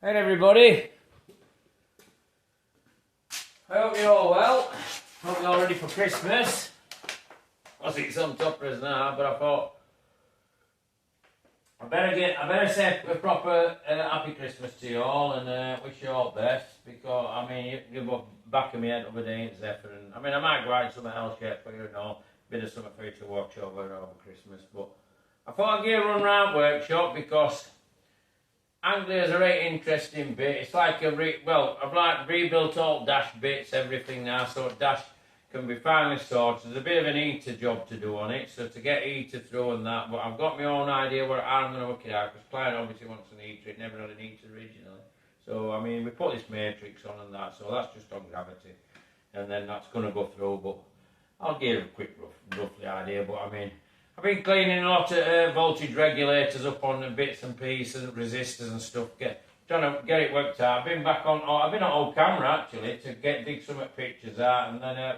Hey everybody, I hope you're all well. Hope you're all ready for Christmas. I think some toppers now, but I thought I better say a proper happy Christmas to you all and wish you all best, because I mean you were back of me head the other day, Zephyr, and I mean I might go out something else yet for you and all, bit of something for you to watch over Christmas, but I thought I'd give a run round workshop because Anglia is a very interesting bit. It's like I've like rebuilt all dash bits, everything now, so dash can be finally sorted. There's a bit of an heater job to do on it, so to get heater through and that, but I've got my own idea where I'm going to work it out, because client obviously wants an heater, it never had an heater originally. So, I mean, we put this matrix on and that, so that's just on gravity, and then that's going to go through, but I'll give a quick roughly idea, but I mean, I've been cleaning a lot of voltage regulators up on the bits and pieces, resistors and stuff, trying to get it worked out. I've been on old camera actually to dig some pictures out, and then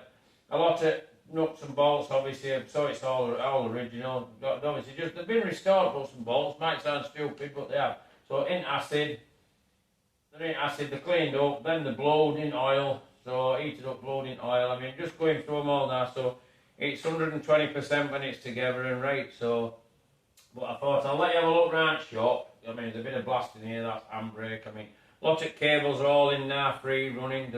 a lot of nuts and bolts obviously, so it's all original. Obviously they've been restored, nuts and bolts, might sound stupid but they have. So in acid, they're cleaned up, then they're blowed in oil, so heated up, blowed in oil. I mean, just going through them all now, so it's 120% when it's together and right, so, but I thought I'll let you have a look round shop. I mean, there's a bit of blasting here, that's handbrake. I mean, a lot of cables are all in now, free running,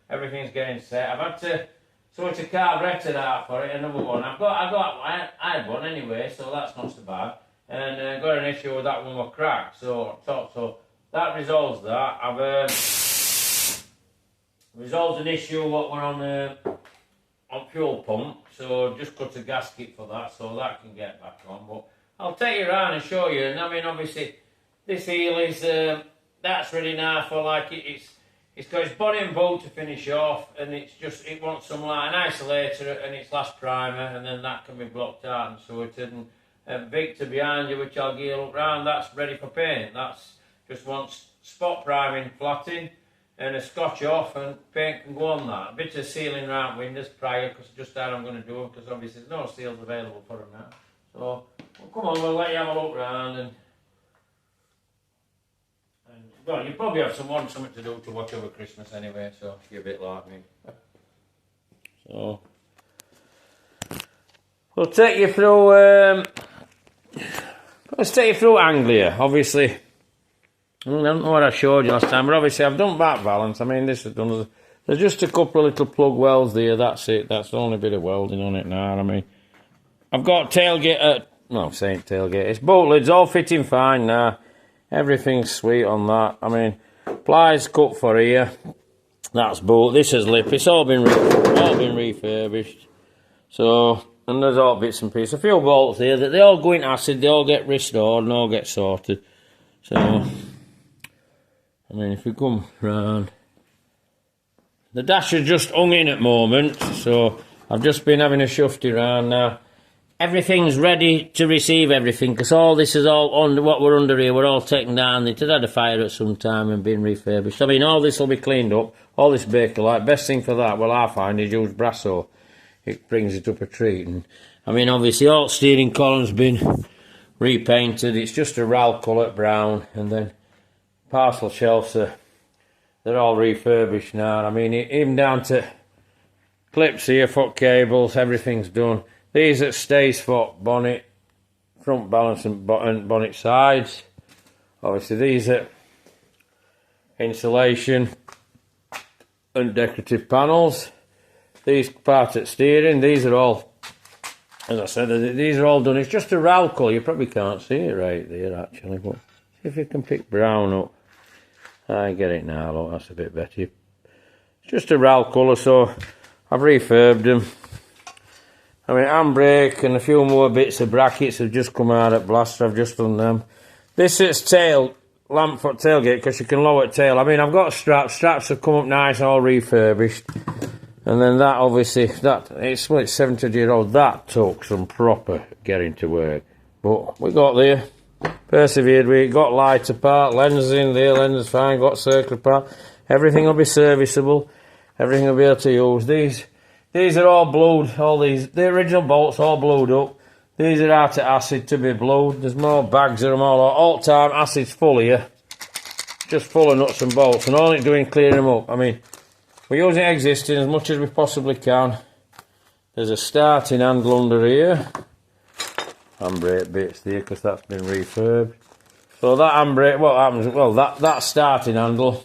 everything's getting set. I've had to sort a carburetor out for it, another one. I had one anyway, so that's not so bad. And got an issue with that one was cracked, so that resolves that. I've resolved an issue what were on fuel pump, so just cut a gasket for that, so that can get back on. But I'll take you around and show you. And I mean, obviously, this heel is that's ready now for like it's got its body and bolt to finish off, and it wants some like an isolator and its last primer, and then that can be blocked out and sorted. And Victor behind you, which I'll give you a look round, that's ready for paint. That's just wants spot priming, flatting, and a scotch off, and paint can go on that. A bit of sealing around windows prior, because just how I'm going to do them, because obviously there's no seals available for them now. So, well, come on, we'll let you have a look round, and well, you probably have something to do to watch over Christmas anyway, so you're a bit like me. So, we'll take you through, let's take you through Anglia, obviously. I don't know what I showed you last time, but obviously I've done back balance. I mean, this is done. There's just a couple of little plug welds there, that's it. That's the only bit of welding on it now. I mean, I've got tailgate, saying tailgate, it's bolt lids all fitting fine now. Everything's sweet on that. I mean, plies cut for here. That's bolt. This is lip. It's all been refurbished. So, and there's all bits and pieces. A few bolts here that they all go in acid. They all get restored and all get sorted. So, I mean, if we come round, the dash is just hung in at the moment, so I've just been having a shufty round now. Everything's ready to receive everything, because all this is all on what we're under here. We're all taken down. It had had a fire at some time and been refurbished. I mean, all this will be cleaned up. All this Bakelite. Best thing for that, well, I find, is use Brasso. It brings it up a treat. And I mean, obviously, all steering column's been repainted. It's just a RAL colour brown, and then parcel shelves they're all refurbished now. I mean, even down to clips here, foot cables, everything's done. These at stays for bonnet, front balance and bonnet sides. Obviously these are insulation and decorative panels. These parts at steering, these are all, as I said, these are all done. It's just a RAL colour. You probably can't see it right there actually, but see if you can pick brown up. I get it now, look, that's a bit better. It's just a RAL colour, so I've refurbed them. I mean, handbrake and a few more bits of brackets have just come out at Blaster. I've just done them. This is lamp foot tailgate, because you can lower the tail. I mean, I've got straps. Straps have come up nice, all refurbished. And then that, obviously, it's 70-year-old. That took some proper getting to work. But we got there. Persevered. We got lighter part, lenses in there, lenses fine, got circular part. Everything will be serviceable. Everything will be able to use. These are all blued, the original bolts all blued up. These are out of acid to be blued. There's more bags of them all the time. Acid's full here. just full of nuts and bolts, and all it's doing clearing them up. I mean, we're using existing as much as we possibly can. There's a starting handle under here, handbrake bits there because that's been refurbed. So that handbrake, what happens? Well, that starting handle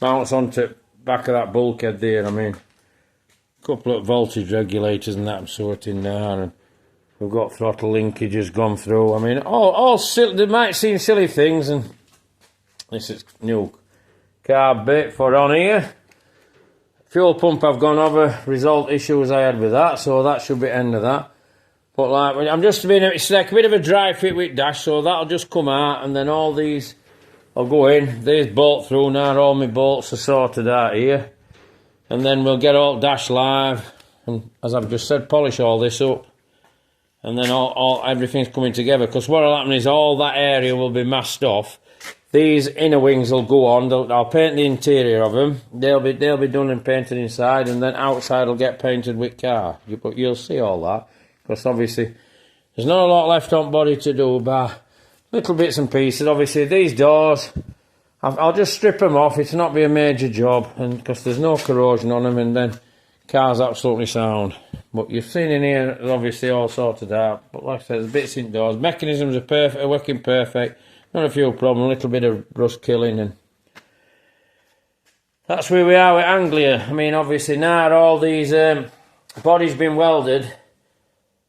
mounts onto the back of that bulkhead there. I mean, a couple of voltage regulators and that I'm sorting now, and we've got throttle linkages gone through. I mean, all silly, they might seem silly things, and this is new carb bit for on here. Fuel pump I've gone over, result issues I had with that, so that should be end of that. But like, I'm just being, it's like a bit of a dry fit with dash, so that'll just come out, and then all these will go in. These bolt through now, all my bolts are sorted out here. And then we'll get all dash live, and as I've just said, polish all this up. And then everything's coming together, because what'll happen is all that area will be masked off. These inner wings will go on. I'll paint the interior of them. They'll be done and painted inside, and then outside will get painted with car. But you'll see all that, because obviously there's not a lot left on body to do, but little bits and pieces. Obviously these doors, I'll just strip them off. It's not be a major job, and because there's no corrosion on them, and then car's absolutely sound. But you've seen in here, obviously all sorted out. But like I said, there's bits indoors. Mechanisms are perfect, are working perfect. Not a fuel problem, a little bit of rust killing, and that's where we are with Anglia. I mean, obviously now all these bodies been welded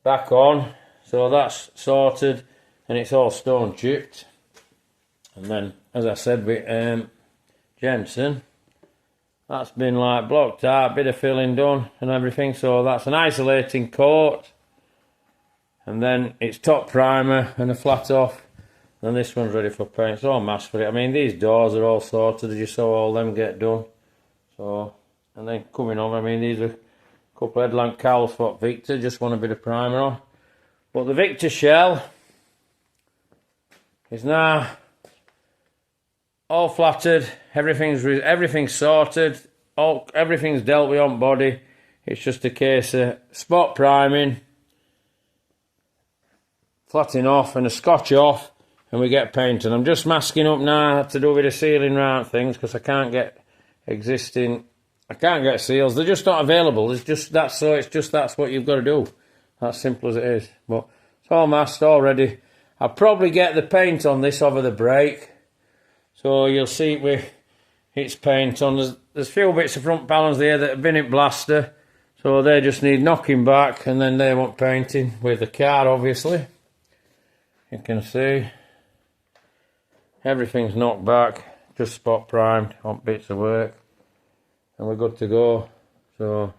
back on, so that's sorted, and it's all stone chipped. And then, as I said, with Jensen, that's been like blocked out, bit of filling done and everything. So that's an isolating coat, and then it's top primer and a flat off. And this one's ready for paint. It's all masked for it. I mean, these doors are all sorted, as you saw all them get done. So, and then coming over, I mean, these are a couple of headlamp cowls for Victor, just want a bit of primer on. But the Victor shell is now all flattered, everything's sorted, everything's dealt with on body. It's just a case of spot priming, flattening off, and a scotch off, and we get painted. I'm just masking up now to do with the sealing round things, because I can't get seals. They're just not available. It's just that's what you've got to do. That's simple as it is. But it's all masked already. I'll probably get the paint on this over the brake, so you'll see it with its paint on. There's a few bits of front panels there that have been in blaster, so they just need knocking back, and then they want painting with the car, obviously. You can see everything's knocked back, just spot primed on bits of work, and we're good to go. So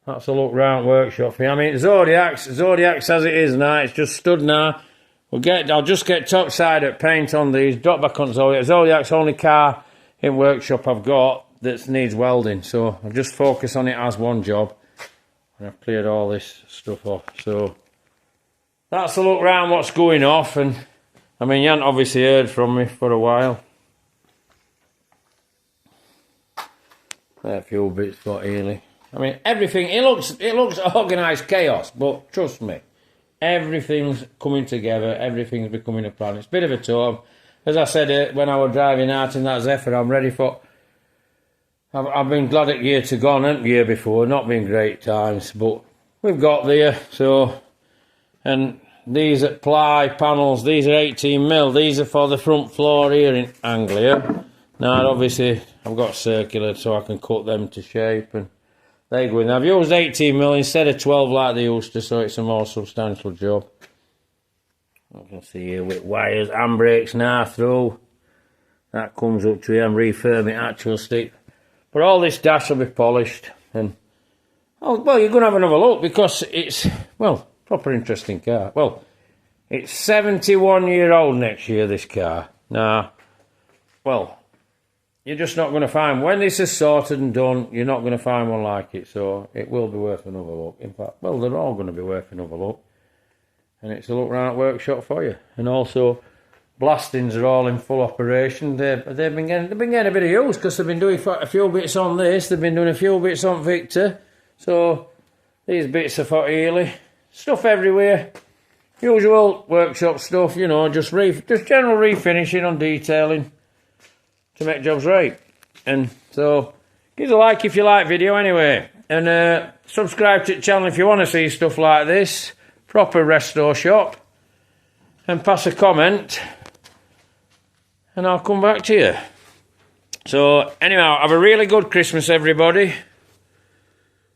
that's a look round workshop for you. I mean, Zodiac's as it is now, it's just stood now. I'll just get top side at paint on these, drop back on Zodiac. Zodiac's only car in workshop I've got that needs welding, so I'll just focus on it as one job, and I've cleared all this stuff off. So that's a look round what's going off. And I mean, you haven't obviously heard from me for a while. There are a few bits for Ely. I mean, everything, it looks organised chaos, but trust me, everything's coming together, everything's becoming a plan. It's a bit of a tour. As I said when I was driving out in that Zephyr, I'm ready for... I've been glad at year to gone, and year before, not been great times, but we've got there, so... And these are ply panels, these are 18mm, these are for the front floor here in Anglia. Now, obviously, I've got circular, so I can cut them to shape, and they go in. I've used 18mm instead of 12 like they used to, so it's a more substantial job. You can see here with wires, handbrakes now through. That comes up to here, I'm refurbing actual stick. But all this dash will be polished, and oh, well, you're going to have another look, because it's, well, proper interesting car. Well, it's 71 year old next year, this car. Now, well, you're just not going to find, when this is sorted and done, you're not going to find one like it, so it will be worth another look. In fact, well, they're all going to be worth another look. And it's a look round workshop for you. And also, blastings are all in full operation. They've been getting a bit of use, because they've been doing a few bits on this, they've been doing a few bits on Victor. So, these bits are for Ely. Stuff everywhere. usual workshop stuff, you know, just general refinishing on detailing to make jobs right. And so, give us a like if you like video anyway. And subscribe to the channel if you want to see stuff like this. Proper resto shop. And pass a comment. And I'll come back to you. So, anyhow, have a really good Christmas, everybody.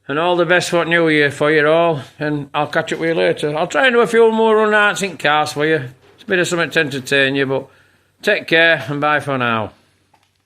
And all the best for New Year for you all. And I'll catch up with you later. I'll try and do a few more run outs in cars for you. It's a bit of something to entertain you, but take care and bye for now.